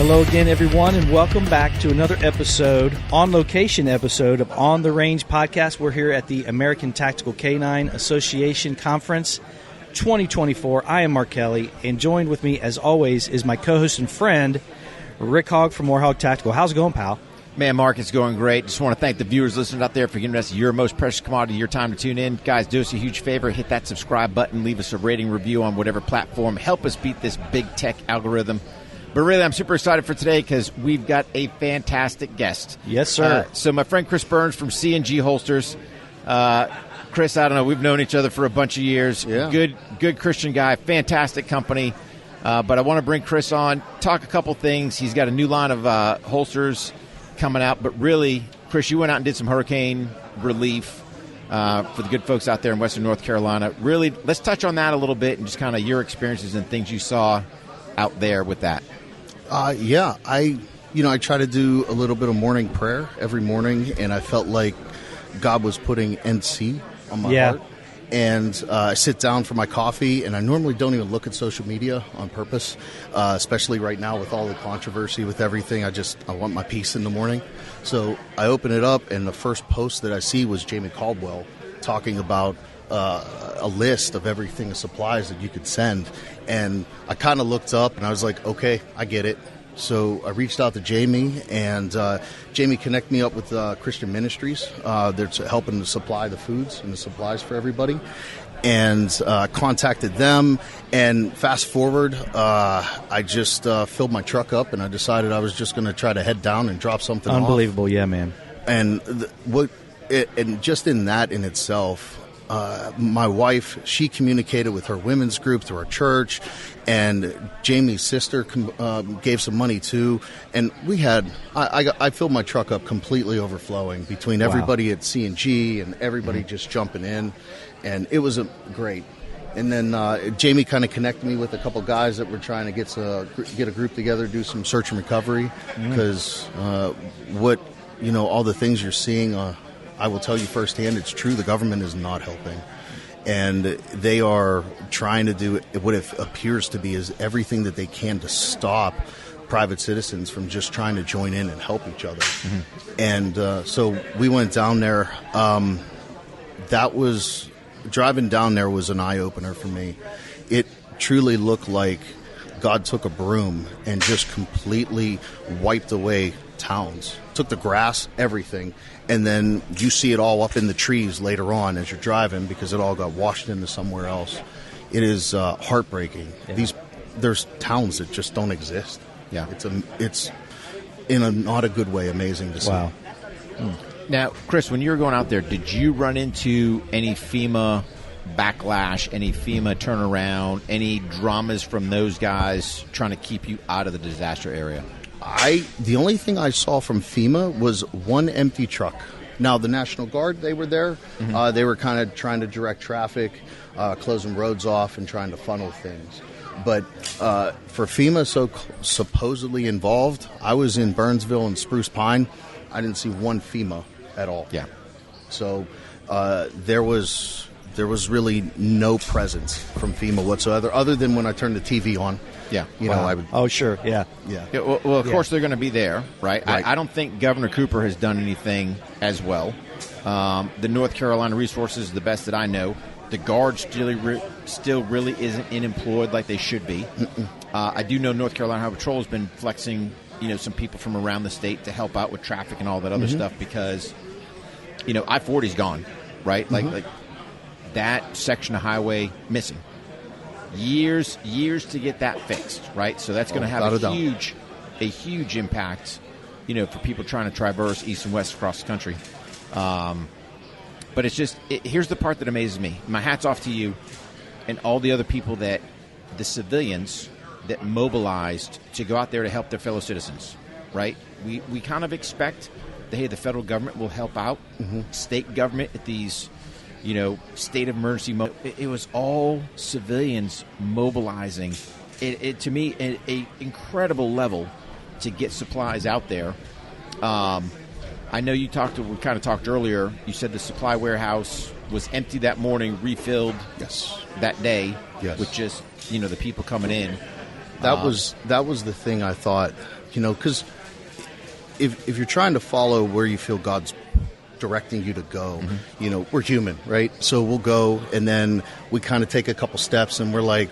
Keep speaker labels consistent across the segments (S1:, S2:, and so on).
S1: Hello again, everyone, and welcome back to another episode, on-location episode of On the Range podcast. We're here at the American Tactical Canine Association Conference 2024. I am Mark Kelley, and joined with me, as always, is my co-host and friend, Rick Hogg from Hogg Tactical. How's it going, pal?
S2: Man, Mark, it's going great. Just want to thank the viewers listening out there for giving us your most precious commodity, your time to tune in. Guys, do us a huge favor. Hit that subscribe button. Leave us a rating review on whatever platform. Help us beat this big tech algorithm. But really, I'm super excited for today because we've got a fantastic guest.
S1: Yes, sir.
S2: So my friend Chris Burns from C&G Holsters. Chris, I don't know, we've known each other for a bunch of years.
S3: Yeah.
S2: Good Christian guy, fantastic company. But I want to bring Chris on, talk a couple things. He's got a new line of holsters coming out. But really, Chris, you went out and did some hurricane relief for the good folks out there in Western North Carolina. Really, let's touch on that a little bit and just kind of your experiences and things you saw out there with that.
S3: I try to do a little bit of morning prayer every morning, and I felt like God was putting NC on my heart. And I sit down for my coffee, and I normally don't even look at social media on purpose, especially right now with all the controversy with everything. I want my peace in the morning. So I open it up, and the first post that I see was Jamie Caldwell talking about a list of everything, the supplies that you could send. And I kind of looked up, and I was like, okay, I get it. So I reached out to Jamie, and Jamie connected me up with Christian Ministries. They're helping to supply the foods and the supplies for everybody. And contacted them, and fast forward, I just filled my truck up, and I decided I was just going to try to head down and drop something off.
S1: Unbelievable, yeah, man.
S3: And and just in that in itself, my wife, she communicated with her women's group through our church, and Jamie's sister gave some money too. And we had, I filled my truck up completely overflowing between everybody at C&G and everybody just jumping in, and it was great. And then Jamie kind of connected me with a couple guys that were trying to get a group together, do some search and recovery, because all the things you're seeing. I will tell you firsthand, it's true. The government is not helping, and they are trying to do what it appears to be is everything that they can to stop private citizens from just trying to join in and help each other. Mm-hmm. And so we went down there. Driving down there was an eye-opener for me. It truly looked like God took a broom and just completely wiped away towns, took the grass, everything, and then you see it all up in the trees later on as you're driving because it all got washed into somewhere else. It is heartbreaking. Yeah. There's towns that just don't exist.
S2: Yeah,
S3: it's in a not a good way amazing to see.
S1: Wow.
S2: Now, Chris, when you were going out there, did you run into any FEMA backlash, any FEMA turnaround, any dramas from those guys trying to keep you out of the disaster area?
S3: The only thing I saw from FEMA was one empty truck. Now, the National Guard, they were there. Mm-hmm. They were kind of trying to direct traffic, closing roads off and trying to funnel things. But for FEMA supposedly involved, I was in Burnsville and Spruce Pine. I didn't see one FEMA at all.
S2: Yeah.
S3: So there was really no presence from FEMA whatsoever, other than when I turned the TV on.
S2: Yeah.
S3: I would.
S1: Oh, sure. Yeah.
S2: Well, of course they're going to be there, right? I don't think Governor Cooper has done anything as well. The North Carolina resources, the best that I know, the Guard still really isn't employed like they should be. I do know North Carolina Highway Patrol has been flexing, some people from around the state to help out with traffic and all that other stuff because, I-40's gone, right? Mm-hmm. Like that section of highway missing. Years to get that fixed, right? So that's going to have a huge impact, for people trying to traverse east and west across the country. But it's just, here's the part that amazes me. My hat's off to you and all the other people the civilians that mobilized to go out there to help their fellow citizens, right? We kind of expect that, hey, the federal government will help out, state government at these state of emergency. It was all civilians mobilizing. It to me, at an incredible level to get supplies out there. I know we kind of talked earlier. You said the supply warehouse was empty that morning, refilled that day with just, the people coming in.
S3: That was the thing I thought, because if you're trying to follow where you feel God's directing you to go, we're human, right? So we'll go, and then we kind of take a couple steps, and we're like,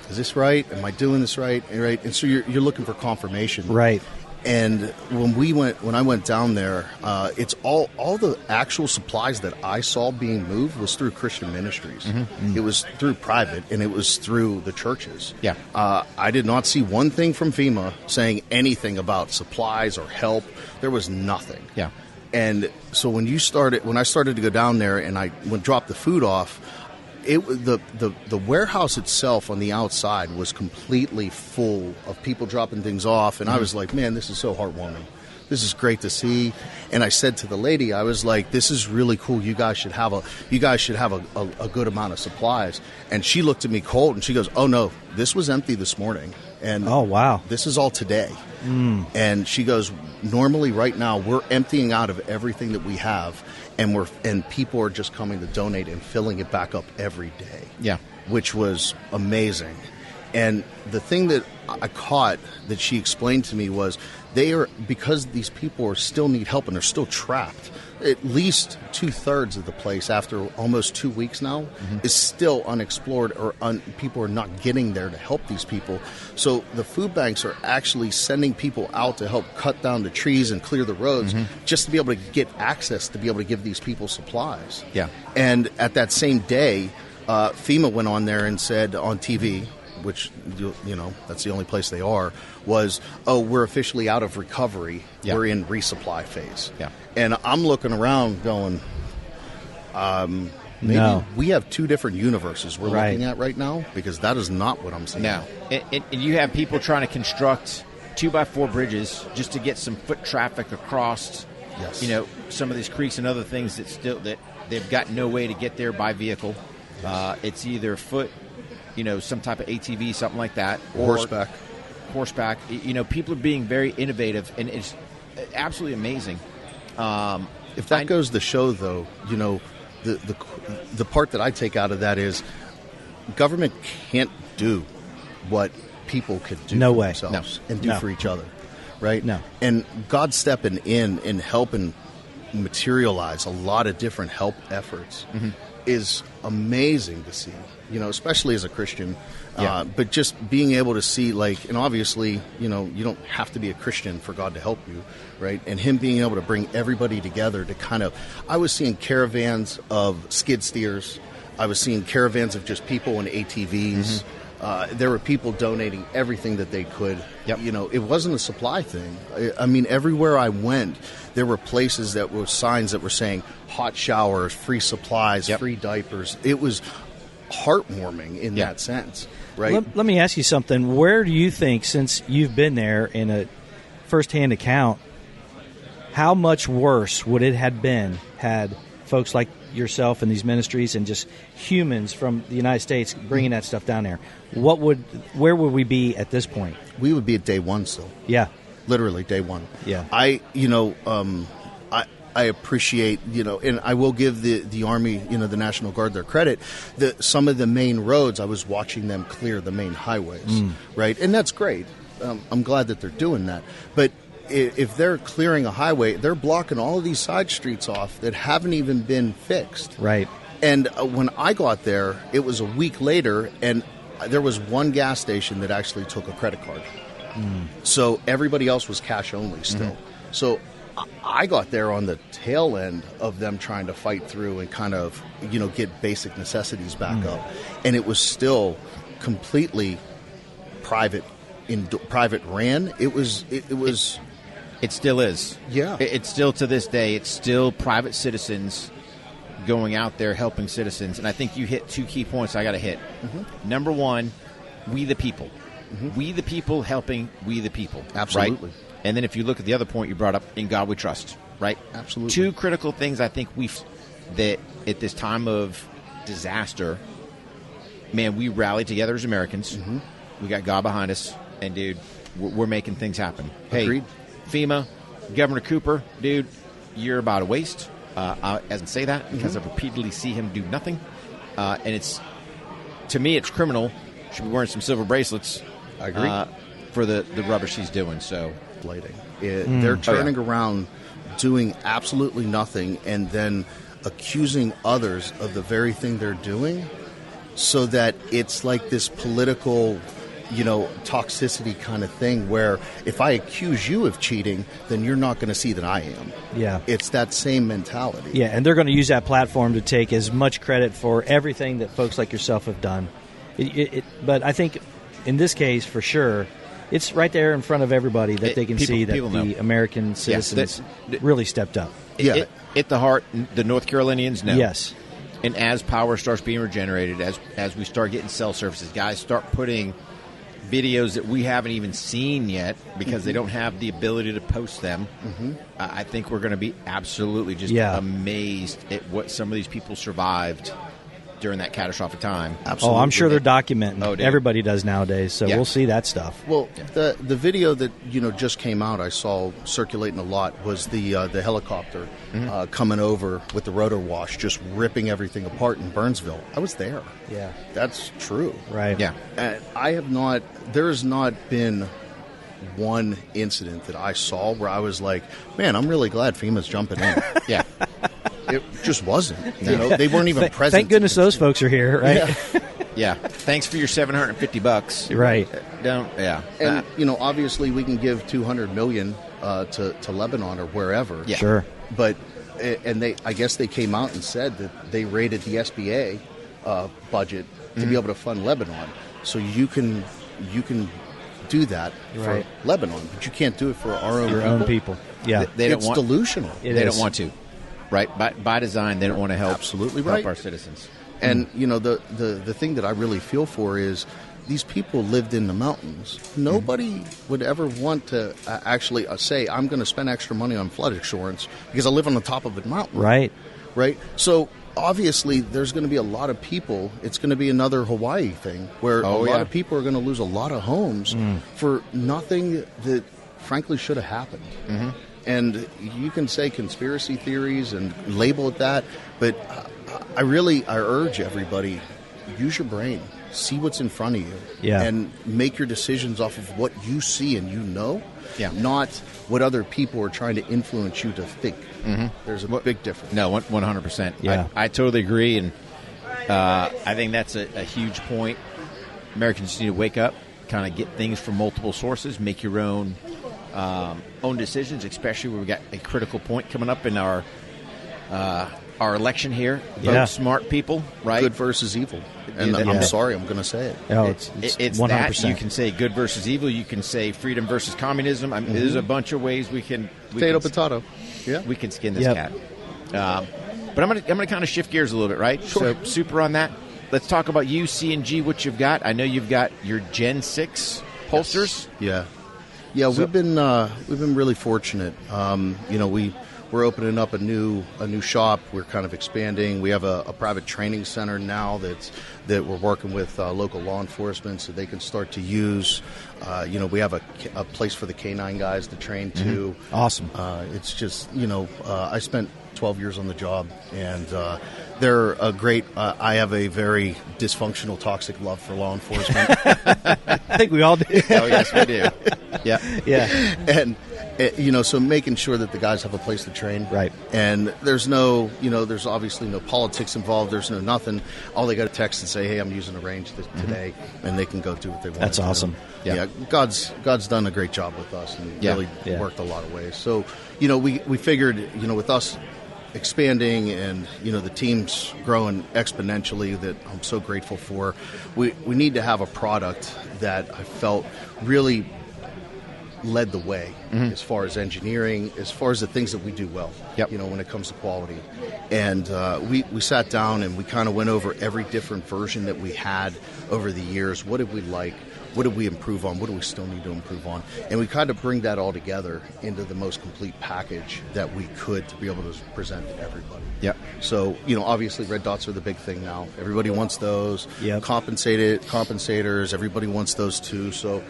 S3: is this right? Am I doing this right? Right? And so you're looking for confirmation,
S1: right?
S3: And when I went down there, it's all the actual supplies that I saw being moved was through Christian ministries. It was through private, and it was through the churches.
S2: Yeah.
S3: I did not see one thing from FEMA saying anything about supplies or help. There was nothing.
S2: Yeah.
S3: And so when I started to go down there and I would drop the food off, the warehouse itself on the outside was completely full of people dropping things off, and I was like, man, this is so heartwarming. This is great to see. And I said to the lady, I was like, this is really cool. You guys should have a good amount of supplies. And she looked at me cold and she goes, oh no, this was empty this morning. And
S1: oh wow,
S3: this is all today. And she goes, normally right now we're emptying out of everything that we have, and people are just coming to donate and filling it back up every day.
S2: Yeah.
S3: Which was amazing. And the thing that I caught that she explained to me was because these people still need help and they're still trapped. At least 2/3 of the place after almost 2 weeks now is still unexplored, or people are not getting there to help these people. So the food banks are actually sending people out to help cut down the trees and clear the roads just to be able to get access to be able to give these people supplies.
S2: Yeah.
S3: And at that same day, FEMA went on there and said on TV, which, that's the only place they are, was, we're officially out of recovery. Yeah. We're in resupply phase.
S2: Yeah.
S3: And I'm looking around going, maybe we have two different universes we're looking at right now, because that is not what I'm seeing.
S2: No. And you have people trying to construct 2x4 bridges just to get some foot traffic across, some of these creeks and other things that they've got no way to get there by vehicle. It's either foot, some type of ATV, something like that. Or horseback. People are being very innovative, and it's absolutely amazing.
S3: If that goes to show, though, the part that I take out of that is government can't do what people could do for themselves and do for each other, right? No. And God stepping in and helping materialize a lot of different help efforts is amazing to see, especially as a Christian. But just being able to see, and obviously, you don't have to be a Christian for God to help you, right? And him being able to bring everybody together to I was seeing caravans of skid steers. I was seeing caravans of just people in ATVs. There were people donating everything that they could. Yep. It wasn't a supply thing. I mean, everywhere I went, there were places that were signs that were saying hot showers, free supplies, free diapers. It was heartwarming in that sense, right?
S1: Let me ask you something. Where do you think, since you've been there in a firsthand account, how much worse would it have been had folks like yourself and these ministries and just humans from the United States bringing that stuff down there? Where would we be at this point?
S3: We would be at day one still.
S1: Yeah.
S3: Literally day one.
S1: Yeah.
S3: I appreciate, and I will give the Army, the National Guard, their credit. Some of the main roads, I was watching them clear the main highways, right? And that's great. I'm glad that they're doing that. But if they're clearing a highway, they're blocking all of these side streets off that haven't even been fixed.
S1: Right.
S3: And when I got there, it was a week later, and there was one gas station that actually took a credit card. So everybody else was cash only still. So I got there on the tail end of them trying to fight through and kind of, get basic necessities back up. And it was still completely private ran. It
S2: still is.
S3: Yeah.
S2: It's still, to this day, it's still private citizens going out there helping citizens. And I think you hit two key points I got to hit. Number one, we the people. We the people helping we the people.
S3: Absolutely.
S2: Right? And then if you look at the other point you brought up, in God we trust, right?
S3: Absolutely.
S2: Two critical things I think that at this time of disaster, man, we rallied together as Americans. We got God behind us, and dude, we're making things happen.
S3: Agreed.
S2: Hey, FEMA, Governor Cooper, dude, you're about a waste. I doesn't say that because I repeatedly see him do nothing. And to me, it's criminal. Should be wearing some silver bracelets
S3: I agree.
S2: For the rubbish he's doing. So
S3: Lighting. They're turning around, doing absolutely nothing, and then accusing others of the very thing they're doing, so that it's like this political, toxicity kind of thing where if I accuse you of cheating, then you're not going to see that I am.
S1: Yeah.
S3: It's that same mentality.
S1: Yeah, and they're going to use that platform to take as much credit for everything that folks like yourself have done. But I think in this case, for sure, it's right there in front of everybody that they can see that the American citizens really stepped up.
S3: Yeah.
S2: At the heart, the North Carolinians know.
S1: Yes.
S2: And as power starts being regenerated, as we start getting cell services, guys start putting videos that we haven't even seen yet because they don't have the ability to post them. I think we're going to be absolutely just amazed at what some of these people survived during that catastrophic time.
S1: Absolutely. Oh, I'm sure they're documenting.
S2: Oh, dude.
S1: Everybody does nowadays, so we'll see that stuff.
S3: Well, the video that just came out, I saw circulating a lot, was the helicopter coming over with the rotor wash, just ripping everything apart in Burnsville. I was there.
S1: Yeah,
S3: that's true.
S1: Right.
S3: Yeah, and there has not been one incident that I saw where I was like, man, I'm really glad FEMA's jumping in.
S2: Yeah.
S3: It just wasn't. They weren't even present.
S1: Thank goodness those folks are here, right?
S2: Yeah. Thanks for your $750.
S1: Right.
S3: And obviously we can give $200 million to Lebanon or wherever.
S2: Yeah.
S1: Sure.
S3: But I guess they came out and said that they raided the SBA budget to be able to fund Lebanon. So you can do that for Lebanon, but you can't do it for our own people.
S1: Yeah.
S3: It's delusional.
S2: They don't want to. Right, by design, they don't want to help.
S3: Absolutely
S2: help
S3: right.
S2: our citizens.
S3: And the thing that I really feel for is these people lived in the mountains. Nobody would ever want to actually say, "I'm going to spend extra money on flood insurance because I live on the top of a mountain."
S1: Right.
S3: So obviously, there's going to be a lot of people. It's going to be another Hawaii thing where a lot of people are going to lose a lot of homes for nothing that, frankly, should have happened. And you can say conspiracy theories and label it that, but I urge everybody, use your brain, see what's in front of you, and make your decisions off of what you see and not what other people are trying to influence you to think. There's a big difference.
S2: No, 100%.
S1: Yeah.
S2: I totally agree, and I think that's a huge point. Americans just need to wake up, kind of get things from multiple sources, make your own decisions, especially when we got a critical point coming up in our election here. Vote smart people, right?
S3: Good versus evil. And I'm sorry, I'm going to say it.
S1: Oh, it's 100%.
S2: That. You can say good versus evil. You can say freedom versus communism. I mean, there's a bunch of ways we can
S3: potato. Yeah,
S2: we can skin this cat. But I'm gonna kind of shift gears a little bit, right?
S3: Sure.
S2: So super on that. Let's talk about you, C&G, what you've got. I know you've got your Gen 6 holsters.
S3: Yes. Yeah, we've been really fortunate. We're opening up a new shop. We're kind of expanding. We have a private training center now that we're working with local law enforcement so they can start to use. We have a place for the K9 guys to train too.
S1: Awesome.
S3: It's just I spent 12 years on the job, and they're a great. I have a very dysfunctional, toxic love for law enforcement.
S1: I think we all do.
S2: Oh yes, we do.
S1: Yeah.
S3: And so making sure that the guys have a place to train,
S1: right?
S3: And there's there's obviously no politics involved. There's no nothing. All they got to text and say, "Hey, I'm using the range today," and they can go do what they want.
S1: That's awesome.
S3: Yeah, God's done a great job with us and really worked a lot of ways. So we figured with us expanding and the team's growing exponentially that I'm so grateful for, we need to have a product that I felt really led the way as far as engineering, as far as the things that we do well, when it comes to quality. And we sat down and we kind of went over every different version that we had over the years. What did we like? What did we improve on? What do we still need to improve on? And we kind of bring that all together into the most complete package that we could to be able to present to everybody.
S2: Yep.
S3: So, obviously red dots are the big thing now. Everybody wants those.
S1: Yep.
S3: Compensators, everybody wants those too. So,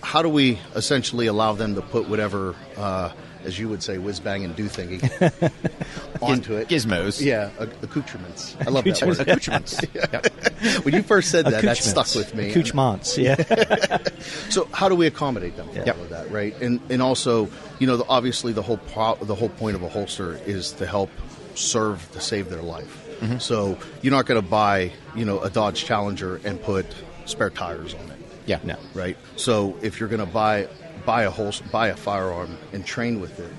S3: how do we essentially allow them to put whatever as you would say, whiz bang and do thingy onto it.
S2: Gizmos.
S3: Yeah, accoutrements. I love that word.
S2: Accoutrements.
S3: When you first said that stuck with me.
S1: Accoutrements, yeah.
S3: So how do we accommodate them for all of that, right? And also, obviously the whole point of a holster is to help to save their life. Mm-hmm. So you're not going to buy, a Dodge Challenger and put spare tires on it.
S2: Yeah.
S3: No. Right? So if you're going to buy a firearm and train with it,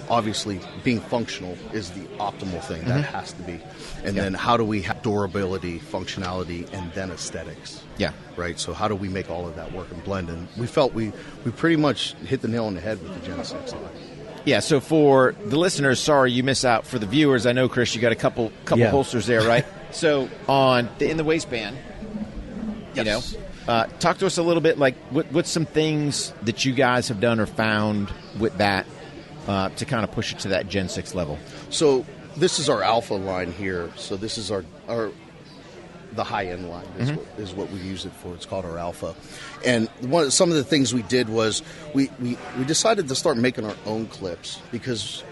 S3: obviously being functional is the optimal thing. That has to be. And then how do we have durability, functionality, and then aesthetics?
S2: Yeah.
S3: Right? So how do we make all of that work and blend? And we felt we pretty much hit the nail on the head with the Gen 6 line.
S2: Yeah, so for the listeners, sorry you miss out. For the viewers, I know, Chris, you got a couple holsters there, right? So in the waistband, talk to us a little bit, like what's some things that you guys have done or found with that to kind of push it to that Gen 6 level?
S3: So this is our Alpha line here. So this is the high-end line is what we use it for. It's called our Alpha. And some of the things we did was we decided to start making our own clips because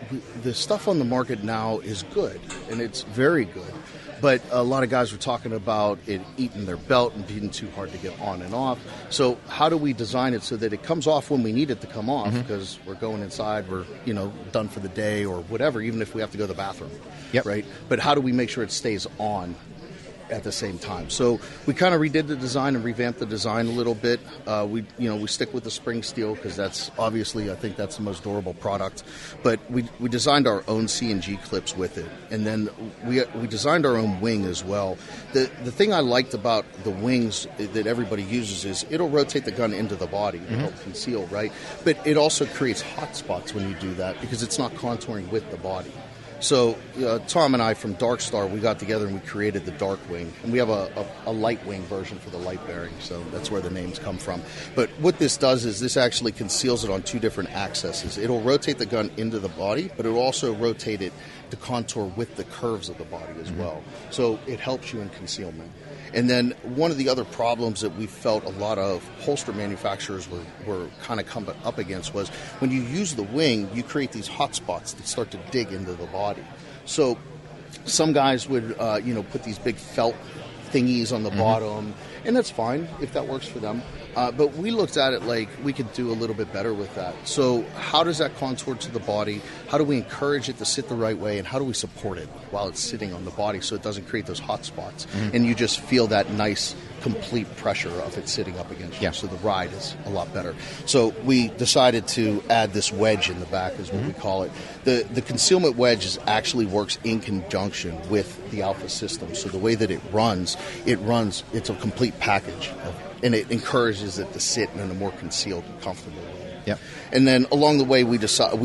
S3: the stuff on the market now is good, and it's very good. But a lot of guys were talking about it eating their belt and being too hard to get on and off. So how do we design it so that it comes off when we need it to come off? Because we're going inside, we're done for the day or whatever, even if we have to go to the bathroom.
S2: Yep.
S3: Right? But how do we make sure it stays on at the same time? So we kind of redid the design and revamped the design a little bit. We stick with the spring steel because that's obviously, I think that's the most durable product. But we designed our own C&G clips with it, and then we designed our own wing as well. The thing I liked about the wings that everybody uses is it'll rotate the gun into the body to help conceal, right? But it also creates hot spots when you do that because it's not contouring with the body. So Tom and I from Dark Star, we got together and we created the dark wing. And we have a light wing version for the light bearing, so that's where the names come from. But what this does is this actually conceals it on two different axes. It'll rotate the gun into the body, but it'll also rotate it to contour with the curves of the body as well. So it helps you in concealment. And then one of the other problems that we felt a lot of holster manufacturers were kind of coming up against was when you use the wing, you create these hot spots that start to dig into the body. So some guys would, put these big felt thingies on the bottom, and that's fine if that works for them. But we looked at it like we could do a little bit better with that. So how does that contour to the body? How do we encourage it to sit the right way? And how do we support it while it's sitting on the body so it doesn't create those hot spots? And you just feel that nice, complete pressure of it sitting up against you.
S2: Yeah.
S3: So the ride is a lot better. So we decided to add this wedge in the back is what we call it. The concealment wedge actually works in conjunction with the Alpha system. So the way that it runs, it's a complete package and it encourages it to sit in a more concealed, comfortable way.
S2: Yep.
S3: And then along the way, we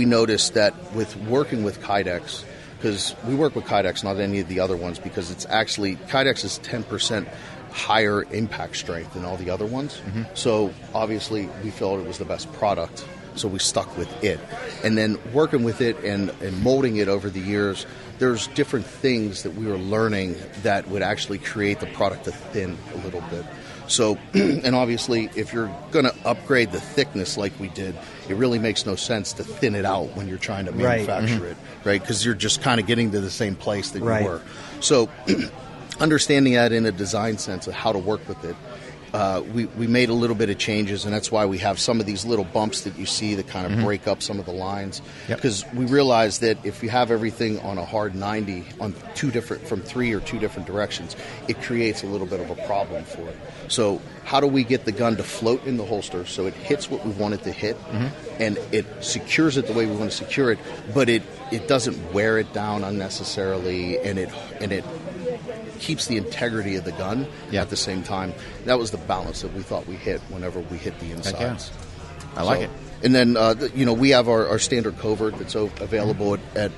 S3: noticed that with working with Kydex, because we work with Kydex, not any of the other ones, because it's actually, Kydex is 10% higher impact strength than all the other ones. So obviously, we felt it was the best product, so we stuck with it. And then working with it and molding it over the years, there's different things that we were learning that would actually create the product to thin a little bit. So, and obviously, if you're going to upgrade the thickness like we did, it really makes no sense to thin it out when you're trying to manufacture it, right? Because you're just kind of getting to the same place that you were. So, understanding that in a design sense of how to work with it, we made a little bit of changes, and that's why we have some of these little bumps that you see that kind of break up some of the lines. Because we realized that if you have everything on a hard 90 on from three or two different directions, it creates a little bit of a problem for it. So how do we get the gun to float in the holster so it hits what we want it to hit, and it secures it the way we want to secure it, but it doesn't wear it down unnecessarily, and it keeps the integrity of the gun at the same time. That was the balance that we thought we hit whenever we hit the insides.
S2: I like it.
S3: And then, we have our standard covert that's available at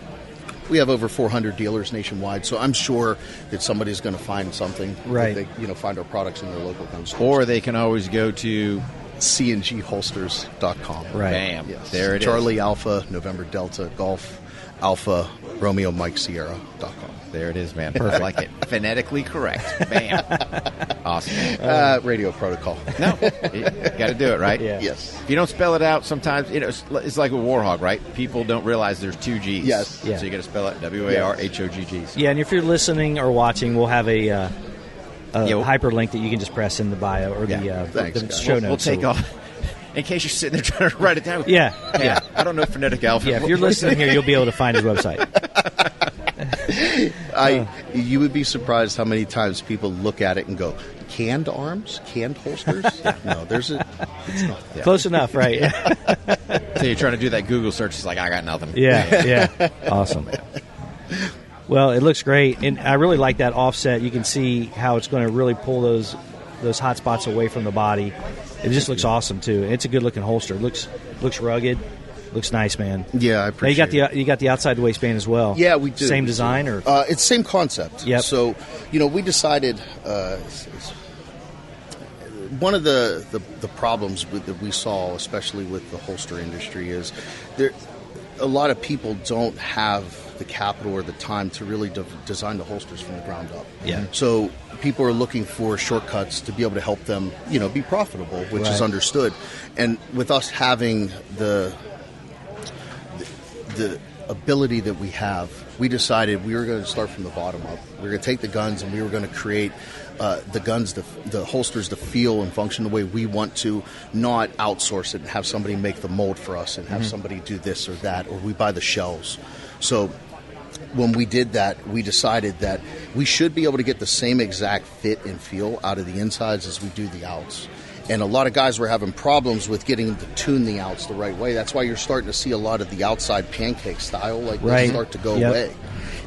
S3: we have over 400 dealers nationwide, so I'm sure that somebody's going to find something.
S1: Right.
S3: If they, find our products in their local gun stores.
S2: Or they can always go to
S3: cngholsters.com.
S1: Right.
S2: Bam.
S3: Yes.
S2: There it is.
S3: Charlie Alpha, November Delta, Golf, Alpha Romeo Mike Sierra.com.
S2: There it is, man. Perfect. I like it. Phonetically correct. Bam. Awesome.
S3: Radio protocol.
S2: No, you got to do it, right?
S1: Yeah.
S3: Yes.
S2: If you don't spell it out, sometimes it's like with Warhog, right? People don't realize there's 2 G's.
S3: Yes.
S1: Yeah.
S2: So you got to spell it WARHOGGs.
S1: Yeah, and if you're listening or watching, we'll have a hyperlink that you can just press in the bio or
S3: Thanks,
S1: the
S3: guys.
S1: show
S2: We'll
S1: notes.
S2: take off. In case you're sitting there trying to write it down.
S1: Yeah.
S2: I don't know phonetic alphabet.
S1: Yeah, if you're listening here, you'll be able to find his website.
S3: You would be surprised how many times people look at it and go, canned arms? Canned holsters? No, it's not that.
S1: Close enough, right?
S2: So you're trying to do that Google search. It's like, I got nothing.
S1: Yeah. Awesome. Well, it looks great, and I really like that offset. You can see how it's going to really pull those hot spots away from the body. It just looks awesome too. It's a good looking holster. It looks rugged. Looks nice, man.
S3: Yeah, I appreciate
S1: it. You got the outside waistband as well.
S3: Yeah, we do.
S1: Same design or
S3: it's same concept.
S1: Yep.
S3: So, we decided one of the problems that we saw, especially with the holster industry, is a lot of people don't have the capital or the time to really design the holsters from the ground up.
S1: Yeah.
S3: So people are looking for shortcuts to be able to help them, be profitable, which is understood. And with us having the ability that we have, we decided we were going to start from the bottom up. We were going to take the guns and we were going to create the guns, the holsters to feel and function the way we want to, not outsource it and have somebody make the mold for us and have somebody do this or that, or we buy the shells. So when we did that, we decided that we should be able to get the same exact fit and feel out of the insides as we do the outs. And a lot of guys were having problems with getting to tune the outs the right way. That's why you're starting to see a lot of the outside pancake style this start to go away.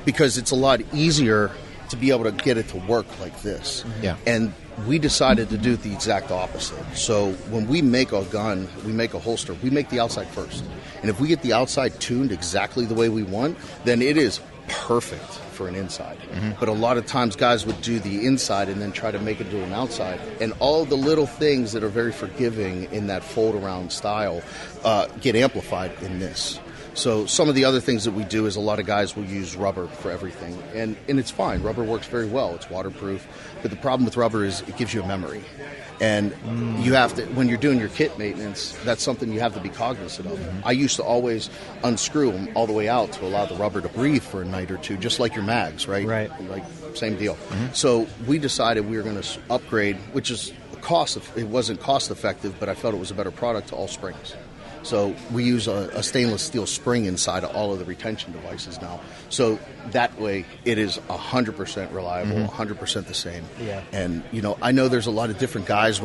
S3: Because it's a lot easier to be able to get it to work like this.
S2: Yeah.
S3: And we decided to do the exact opposite. So when we make a gun, we make a holster, we make the outside first. And if we get the outside tuned exactly the way we want, then it is perfect for an inside. But a lot of times guys would do the inside and then try to make it do an outside. And all the little things that are very forgiving in that fold around style get amplified in this. So some of the other things that we do is a lot of guys will use rubber for everything. And it's fine. Rubber works very well. It's waterproof. But the problem with rubber is it gives you a memory. And you have to, when you're doing your kit maintenance, that's something you have to be cognizant of. I used to always unscrew them all the way out to allow the rubber to breathe for a night or two, just like your mags, right?
S1: Right.
S3: Like, same deal. So we decided we were going to upgrade, which is it wasn't cost effective, but I felt it was a better product, to all springs. So we use a stainless steel spring inside of all of the retention devices now. So that way it is 100% reliable, 100% the same.
S1: Yeah.
S3: And, I know there's a lot of different guys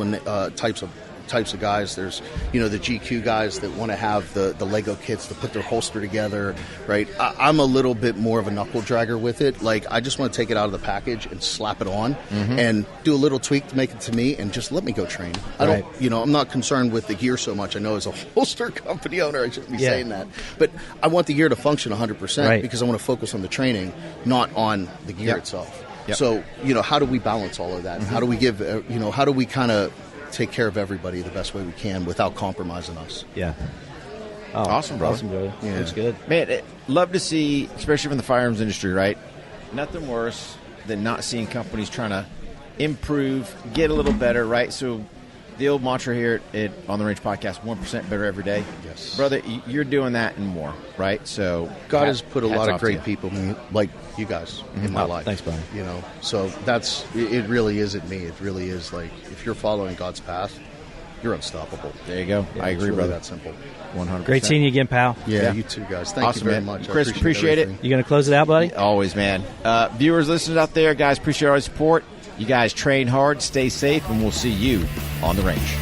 S3: types of guys. There's, the GQ guys that want to have the Lego kits to put their holster together, right? I'm a little bit more of a knuckle dragger with it. Like, I just want to take it out of the package and slap it on and do a little tweak to make it to me and just let me go train. I don't, I'm not concerned with the gear so much. I know as a holster company owner, I shouldn't be saying that. But I want the gear to function 100% because I want to focus on the training, not on the gear itself. Yep. So, how do we balance all of that? How do we give, how do we kind of take care of everybody the best way we can without compromising us?
S1: Yeah. Oh,
S2: awesome, bro.
S1: Awesome, brother.
S3: Yeah.
S1: Looks good.
S2: Man, love to see, especially from the firearms industry, right? Nothing worse than not seeing companies trying to improve, get a little better, right? So the old mantra here at On the Range Podcast, 1% better every day.
S3: Yes.
S2: Brother, you're doing that and more, right? So
S3: God has put a lot of great
S2: you.
S3: people like you guys in my life.
S1: Thanks, Brian.
S3: So it really isn't me. It really is like, if you're following God's path, you're unstoppable.
S2: There you go. I agree,
S3: really
S2: brother.
S3: That simple.
S2: 100%.
S1: Great seeing you again, pal.
S3: Yeah, you too, guys. Thank
S2: Awesome,
S3: you very
S2: man.
S3: much.
S2: Chris, appreciate it.
S3: everything.
S1: You going to close it out, buddy?
S2: Always, man. Viewers, listeners out there, guys, appreciate all your support. You guys train hard, stay safe, and we'll see you on the range.